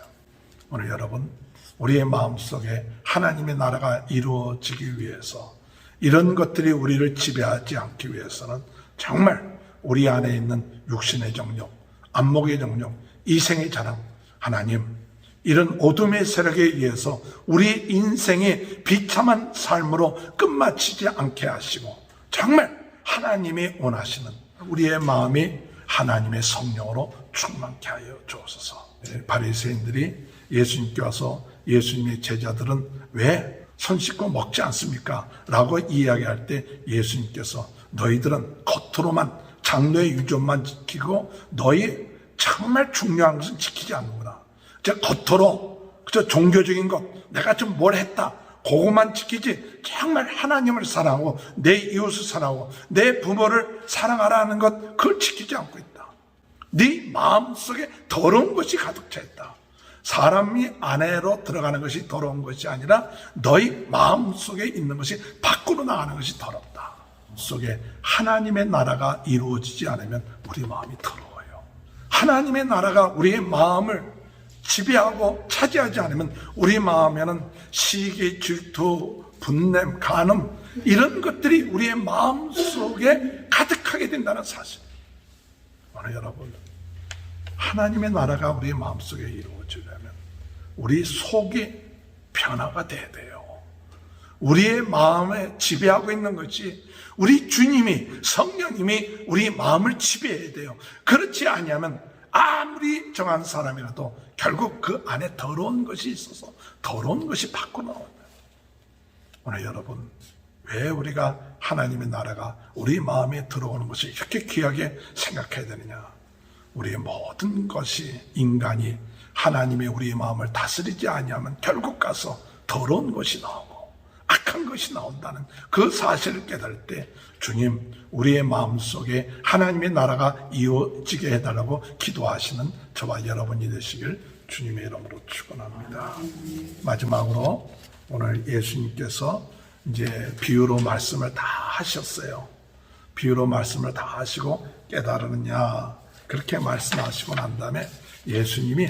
오늘 여러분, 우리의 마음속에 하나님의 나라가 이루어지기 위해서, 이런 것들이 우리를 지배하지 않기 위해서는 정말 우리 안에 있는 육신의 정욕, 안목의 정욕, 이생의 자랑, 하나님, 이런 어둠의 세력에 의해서 우리 인생이 비참한 삶으로 끝마치지 않게 하시고, 정말 하나님이 원하시는 우리의 마음이 하나님의 성령으로 충만케 하여 주옵소서. 바리새인들이 예수님께 와서 예수님의 제자들은 왜 손 씻고 먹지 않습니까? 라고 이야기할 때 예수님께서 너희들은 겉으로만 장로의 유전만 지키고 너희 정말 중요한 것은 지키지 않는구나. 겉으로 그저 종교적인 것, 내가 좀 뭘 했다, 그것만 지키지 정말 하나님을 사랑하고 내 이웃을 사랑하고 내 부모를 사랑하라 하는 것, 그걸 지키지 않고 있다. 네 마음속에 더러운 것이 가득 차 있다. 사람이 안으로 들어가는 것이 더러운 것이 아니라 너희 마음속에 있는 것이 밖으로 나가는 것이 더럽다. 속에 하나님의 나라가 이루어지지 않으면 우리 마음이 더러워요. 하나님의 나라가 우리의 마음을 지배하고 차지하지 않으면 우리 마음에는 시기, 질투, 분냄, 간음, 이런 것들이 우리의 마음 속에 가득하게 된다는 사실. 오늘 여러분, 하나님의 나라가 우리의 마음 속에 이루어지려면 우리 속이 변화가 돼야 돼요. 우리의 마음에 지배하고 있는 것이 우리 주님이, 성령님이 우리 마음을 지배해야 돼요. 그렇지 아니하면 아무리 정한 사람이라도 결국 그 안에 더러운 것이 있어서 더러운 것이 밖으로 나온다. 오늘 여러분, 왜 우리가 하나님의 나라가 우리 마음에 들어오는 것을 이렇게 귀하게 생각해야 되느냐? 우리의 모든 것이, 인간이 하나님의 우리의 마음을 다스리지 아니하면 결국 가서 더러운 것이 나오고 악한 큰 것이 나온다는 그 사실을 깨달을 때 주님, 우리의 마음속에 하나님의 나라가 이루어지게 해달라고 기도하시는 저와 여러분이 되시길 주님의 이름으로 축원합니다. 마지막으로 오늘 예수님께서 이제 비유로 말씀을 다 하셨어요. 비유로 말씀을 다 하시고 깨달으느냐 그렇게 말씀하시고 난 다음에 예수님이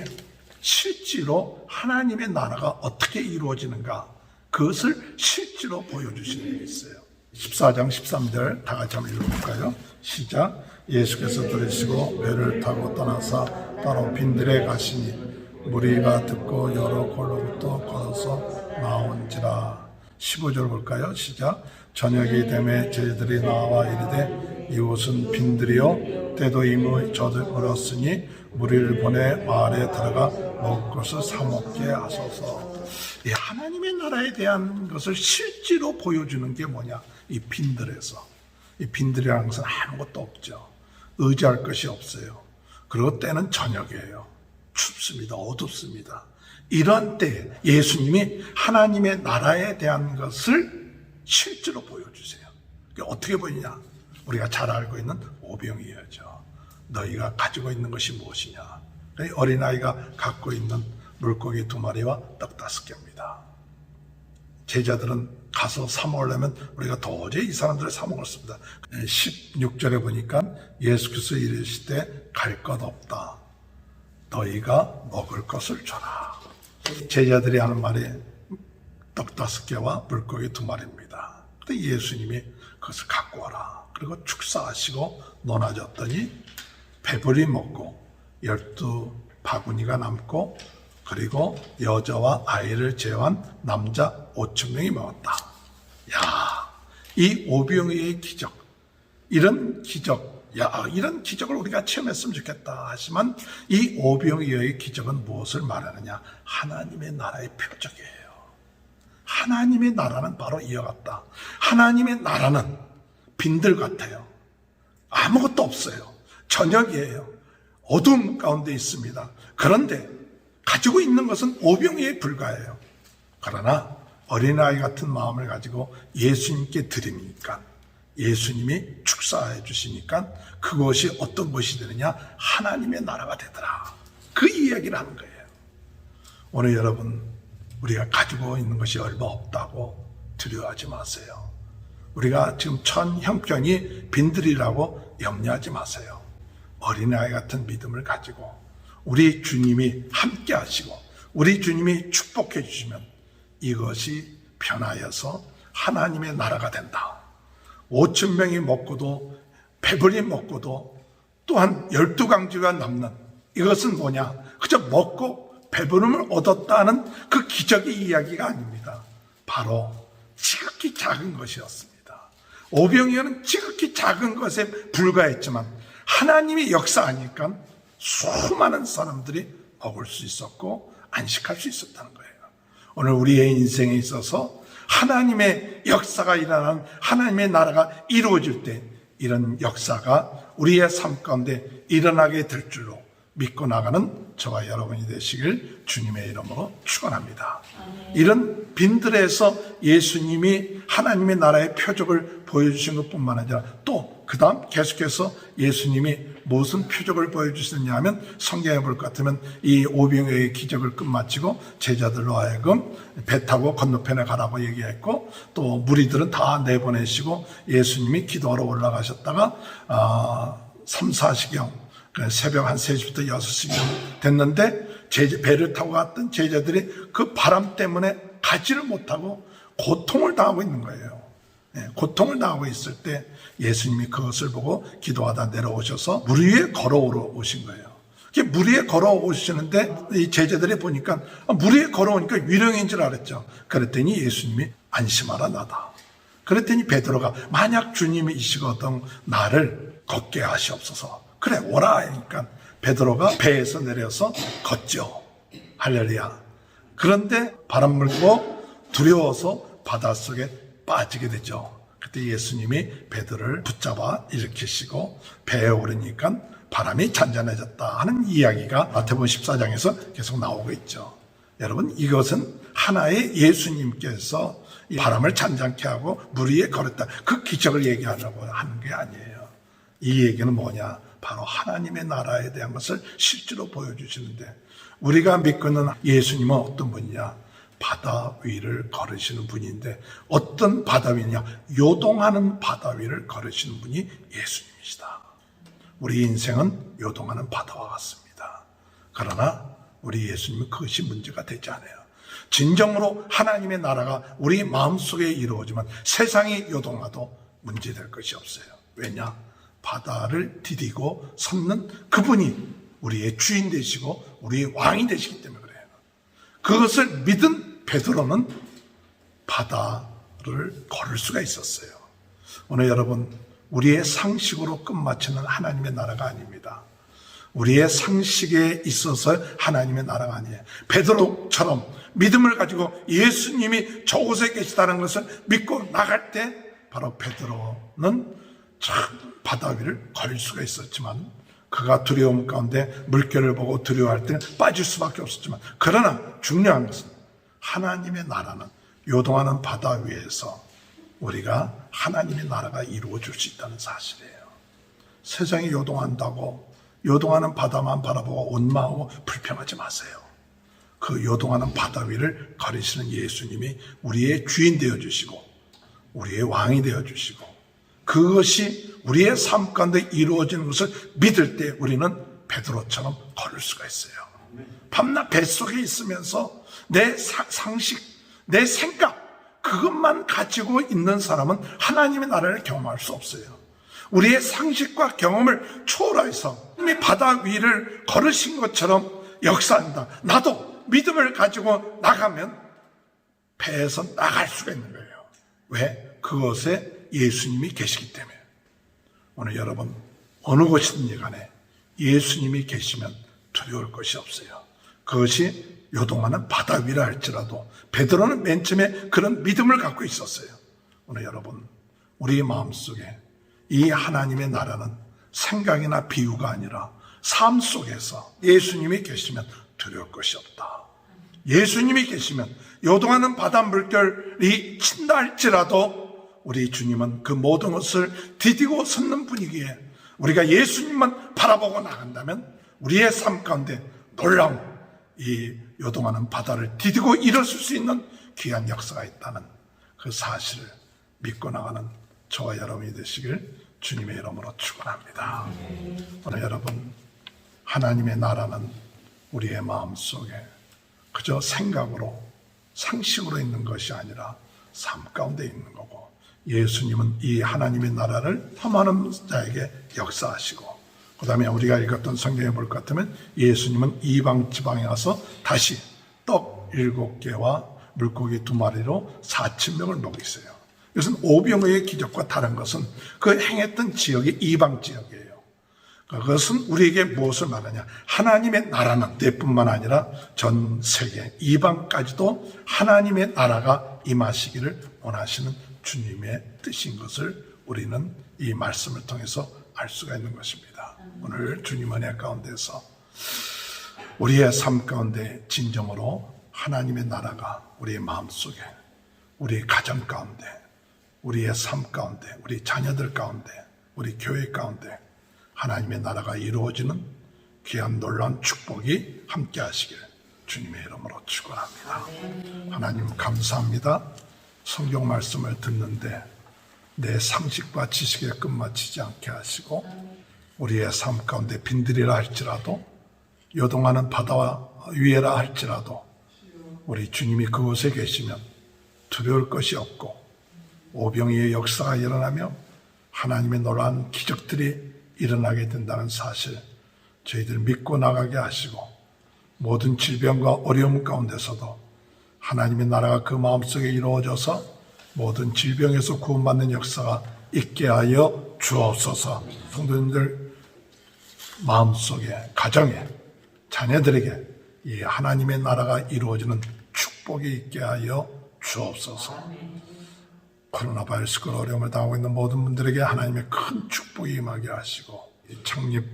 실제로 하나님의 나라가 어떻게 이루어지는가 그것을 실제로 보여주시는 게 있어요. 14장 13절 다 같이 한번 읽어볼까요? 시작. 예수께서 들으시고 배를 타고 떠나사 따로 빈들에 가시니 무리가 듣고 여러 골로부터 걸어서 나온지라. 15절 볼까요? 시작. 저녁이 되매 제자들이 나와 이르되 이곳은 빈들이요 때도 이미 저물었으니 무리를 보내 마을에 들어가 먹을 것을 사 먹게 하소서. 이 하나님의 나라에 대한 것을 실제로 보여주는 게 뭐냐? 이 빈들에서. 이 빈들이라는 것은 아무것도 없죠. 의지할 것이 없어요. 그리고 때는 저녁이에요. 춥습니다. 어둡습니다. 이런 때 예수님이 하나님의 나라에 대한 것을 실제로 보여주세요. 어떻게 보이냐? 우리가 잘 알고 있는 오병이어죠. 너희가 가지고 있는 것이 무엇이냐? 어린아이가 갖고 있는 물고기 2마리와 떡 5개입니다. 제자들은 가서 사 먹으려면 우리가 도저히 이 사람들을 사 먹었습니다. 16절에 보니까 예수께서 이르시되 갈 것 없다. 너희가 먹을 것을 줘라. 제자들이 하는 말이 떡 5개와 물고기 2마리입니다. 근데 예수님이 그것을 갖고 와라. 그리고 축사하시고 나눠줬더니 배불리 먹고 12바구니가 남고 그리고 여자와 아이를 제외한 남자 5,000명이 먹었다. 야, 이 오병이어의 기적, 이런 기적, 이런 기적을 우리가 체험했으면 좋겠다 하지만 이 오병이어의 기적은 무엇을 말하느냐? 하나님의 나라의 표적이에요. 하나님의 나라는 바로 이와 같다. 하나님의 나라는 빈들 같아요. 아무것도 없어요. 저녁이에요. 어둠 가운데 있습니다. 그런데 가지고 있는 것은 오병이어에 불과해요. 그러나 어린아이 같은 마음을 가지고 예수님께 드리니까 예수님이 축사해 주시니까 그것이 어떤 것이 되느냐? 하나님의 나라가 되더라. 그 이야기를 하는 거예요. 오늘 여러분, 우리가 가지고 있는 것이 얼마 없다고 두려워하지 마세요. 우리가 지금 천 형편이 빈들이라고 염려하지 마세요. 어린아이 같은 믿음을 가지고 우리 주님이 함께 하시고 우리 주님이 축복해 주시면 이것이 변하여서 하나님의 나라가 된다. 5,000명이 먹고도 배불리 먹고도 또한 12강주가 남는 이것은 뭐냐? 그저 먹고 배부름을 얻었다는 그 기적의 이야기가 아닙니다. 바로 지극히 작은 것이었습니다. 오병이어는 지극히 작은 것에 불과했지만 하나님이 역사하니까 수많은 사람들이 먹을 수 있었고 안식할 수 있었다는 거예요. 오늘 우리의 인생에 있어서 하나님의 역사가 일어나는 하나님의 나라가 이루어질 때 이런 역사가 우리의 삶 가운데 일어나게 될 줄로 믿고 나가는 저와 여러분이 되시길 주님의 이름으로 축원합니다. 이런 빈들에서 예수님이 하나님의 나라의 표적을 보여주신 것뿐만 아니라 또 그 다음 계속해서 예수님이 무슨 표적을 보여주셨냐 하면 성경에 볼 것 같으면 이 오병이어의 기적을 끝마치고 제자들로 하여금 배 타고 건너편에 가라고 얘기했고 또 무리들은 다 내보내시고 예수님이 기도하러 올라가셨다가 3, 4시경 새벽 한 3시부터 6시경 됐는데 배를 타고 갔던 제자들이 그 바람 때문에 가지를 못하고 고통을 당하고 있는 거예요. 고통을 당하고 있을 때 예수님이 그것을 보고 기도하다 내려오셔서 물 위에 걸어오신 거예요. 물 위에 걸어오시는데 이 제자들이 보니까 물 위에 걸어오니까 위령인 줄 알았죠. 그랬더니 예수님이 안심하라 나다. 그랬더니 베드로가 만약 주님이 이시거든 나를 걷게 하시옵소서. 그래 오라 하니까 베드로가 배에서 내려서 걷죠. 할렐루야. 그런데 바람 불고 두려워서 바닷속에 빠지게 되죠. 그때 예수님이 베드로를 붙잡아 일으키시고 배에 오르니까 바람이 잔잔해졌다 하는 이야기가 마태복음 14장에서 계속 나오고 있죠. 여러분, 이것은 하나의 예수님께서 이 바람을 잔잔케 하고 물 위에 걸었다. 그 기적을 얘기하려고 하는 게 아니에요. 이 얘기는 뭐냐? 바로 하나님의 나라에 대한 것을 실제로 보여주시는데, 우리가 믿고 있는 예수님은 어떤 분이냐? 바다 위를 걸으시는 분인데, 어떤 바다 위냐? 요동하는 바다 위를 걸으시는 분이 예수님이시다. 우리 인생은 요동하는 바다와 같습니다. 그러나 우리 예수님은 그것이 문제가 되지 않아요. 진정으로 하나님의 나라가 우리 마음속에 이루어지면 세상이 요동하도 문제될 것이 없어요. 왜냐? 바다를 디디고 섰는 그분이 우리의 주인 되시고 우리의 왕이 되시기 때문에 그래요. 그것을 믿은 베드로는 바다를 걸을 수가 있었어요. 오늘 여러분, 우리의 상식으로 끝마치는 하나님의 나라가 아닙니다. 우리의 상식에 있어서 하나님의 나라가 아니에요. 베드로처럼 믿음을 가지고 예수님이 저곳에 계시다는 것을 믿고 나갈 때 바로 베드로는 참 바다 위를 걸 수가 있었지만, 그가 두려움 가운데 물결을 보고 두려워할 때는 빠질 수밖에 없었지만, 그러나 중요한 것은 하나님의 나라는 요동하는 바다 위에서 우리가 하나님의 나라가 이루어질 수 있다는 사실이에요. 세상이 요동한다고 요동하는 바다만 바라보고 원망하고 불평하지 마세요. 그 요동하는 바다 위를 걸으시는 예수님이 우리의 주인 되어주시고 우리의 왕이 되어주시고, 그것이 우리의 삶 가운데 이루어지는 것을 믿을 때 우리는 베드로처럼 걸을 수가 있어요. 밤낮 뱃속에 있으면서 내 상식, 내 생각, 그것만 가지고 있는 사람은 하나님의 나라를 경험할 수 없어요. 우리의 상식과 경험을 초월해서 이미 바다 위를 걸으신 것처럼 역사한다. 나도 믿음을 가지고 나가면 배에서 나갈 수가 있는 거예요. 왜? 그것에 예수님이 계시기 때문에. 오늘 여러분, 어느 곳이든지 간에 예수님이 계시면 두려울 것이 없어요. 그것이 요동하는 바다 위라 할지라도 베드로는 맨 처음에 그런 믿음을 갖고 있었어요. 오늘 여러분, 우리의 마음속에 이 하나님의 나라는 생각이나 비유가 아니라 삶 속에서 예수님이 계시면 두려울 것이 없다. 예수님이 계시면 요동하는 바다 물결이 친다 할지라도 우리 주님은 그 모든 것을 디디고 섰는 분이기에 우리가 예수님만 바라보고 나간다면 우리의 삶 가운데 놀라운 이 요동하는 바다를 디디고 일어설 수 있는 귀한 역사가 있다는 그 사실을 믿고 나가는 저와 여러분이 되시길 주님의 이름으로 축원합니다. 오늘 여러분, 하나님의 나라는 우리의 마음속에 그저 생각으로 상식으로 있는 것이 아니라 삶 가운데 있는 거고, 예수님은 이 하나님의 나라를 탐하는 자에게 역사하시고, 그 다음에 우리가 읽었던 성경에 볼 것 같으면 예수님은 이방 지방에 가서 다시 떡 7개와 물고기 2마리로 4,000명을 먹이세요. 이것은 오병이어의 기적과 다른 것은 그 행했던 지역이 이방 지역이에요. 그것은 우리에게 무엇을 말하냐? 하나님의 나라는 때뿐만 아니라 전 세계 이방까지도 하나님의 나라가 임하시기를 원하시는 주님의 뜻인 것을 우리는 이 말씀을 통해서 알 수가 있는 것입니다. 오늘 주님 은혜 가운데서 우리의 삶 가운데 진정으로 하나님의 나라가 우리의 마음속에, 우리 가정 가운데, 우리의 삶 가운데, 우리 자녀들 가운데, 우리 교회 가운데 하나님의 나라가 이루어지는 귀한 놀라운 축복이 함께 하시길 주님의 이름으로 축원합니다. 하나님 감사합니다. 성경 말씀을 듣는데 내 상식과 지식에 끝마치지 않게 하시고 우리의 삶 가운데 빈들이라 할지라도 요동하는 바다와 위에라 할지라도 우리 주님이 그곳에 계시면 두려울 것이 없고 오병이의 역사가 일어나며 하나님의 놀라운 기적들이 일어나게 된다는 사실 저희들 믿고 나가게 하시고, 모든 질병과 어려움 가운데서도 하나님의 나라가 그 마음속에 이루어져서 모든 질병에서 구원받는 역사가 있게 하여 주옵소서. 성도님들 마음속에, 가정에, 자녀들에게 이 하나님의 나라가 이루어지는 축복이 있게 하여 주옵소서. 코로나 바이러스로 어려움을 당하고 있는 모든 분들에게 하나님의 큰 축복이 임하게 하시고, 창립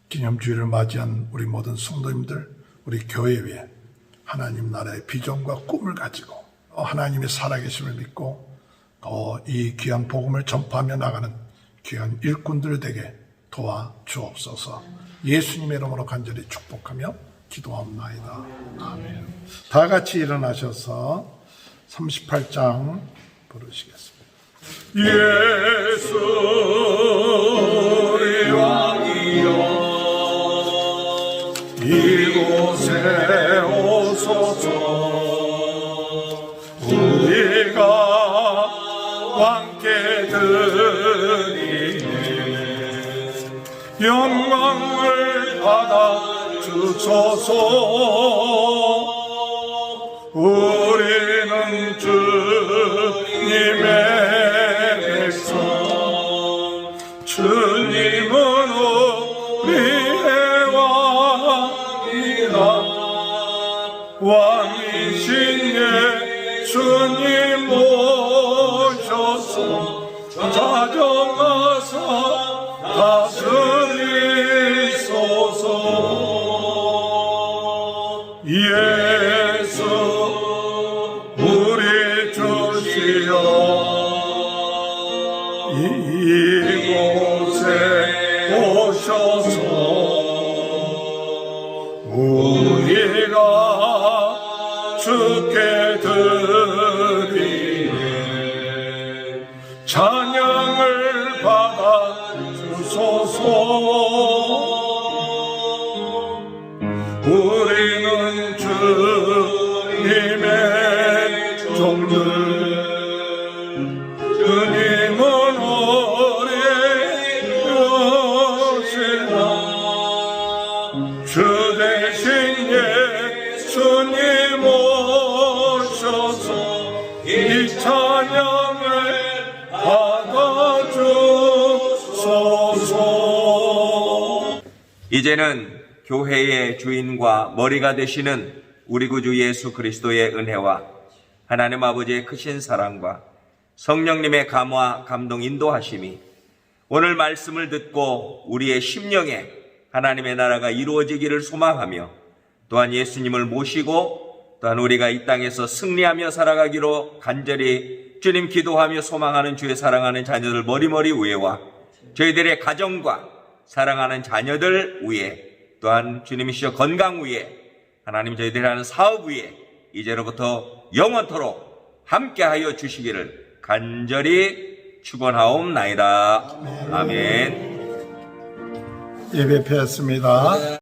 기념주일을 맞이한 우리 모든 성도님들, 우리 교회 위에 하나님 나라의 비전과 꿈을 가지고 하나님의 살아계심을 믿고 이 귀한 복음을 전파하며 나가는 귀한 일꾼들 되게 도와 주옵소서. 예수님의 이름으로 간절히 축복하며 기도합나이다. 아멘. 다 같이 일어나셔서 38장 부르시겠습니다. 예수 우리 왕이여 이곳에 오소서. 우리가 왕께 드리네 영광을 받아 주소서. 우리는 주님의 백성 주님은 우리의 왕이라. 왕이신 예수님 모셔서 다정하사 다스리소서. 예수 우리 주시여 이곳에 오셔서 우리가 주께 드리네 찬양을 받아 주소서. 우리는 주님의 종들 주님은 우리의 주시라. 주 대신 예수님 오셔서 이 찬양을 받아주소서. 이제는 교회의 주인과 머리가 되시는 우리 구주 예수 그리스도의 은혜와 하나님 아버지의 크신 사랑과 성령님의 감화, 감동, 인도하심이 오늘 말씀을 듣고 우리의 심령에 하나님의 나라가 이루어지기를 소망하며 또한 예수님을 모시고 또한 우리가 이 땅에서 승리하며 살아가기로 간절히 주님 기도하며 소망하는 주의 사랑하는 자녀들 머리머리 위에와 저희들의 가정과 사랑하는 자녀들 위에 또한 주님이시여 건강 위에 하나님 저희들이 하는 사업 위에 이제로부터 영원토록 함께하여 주시기를 간절히 축원하옵나이다. 아멘. 예배 폐했습니다.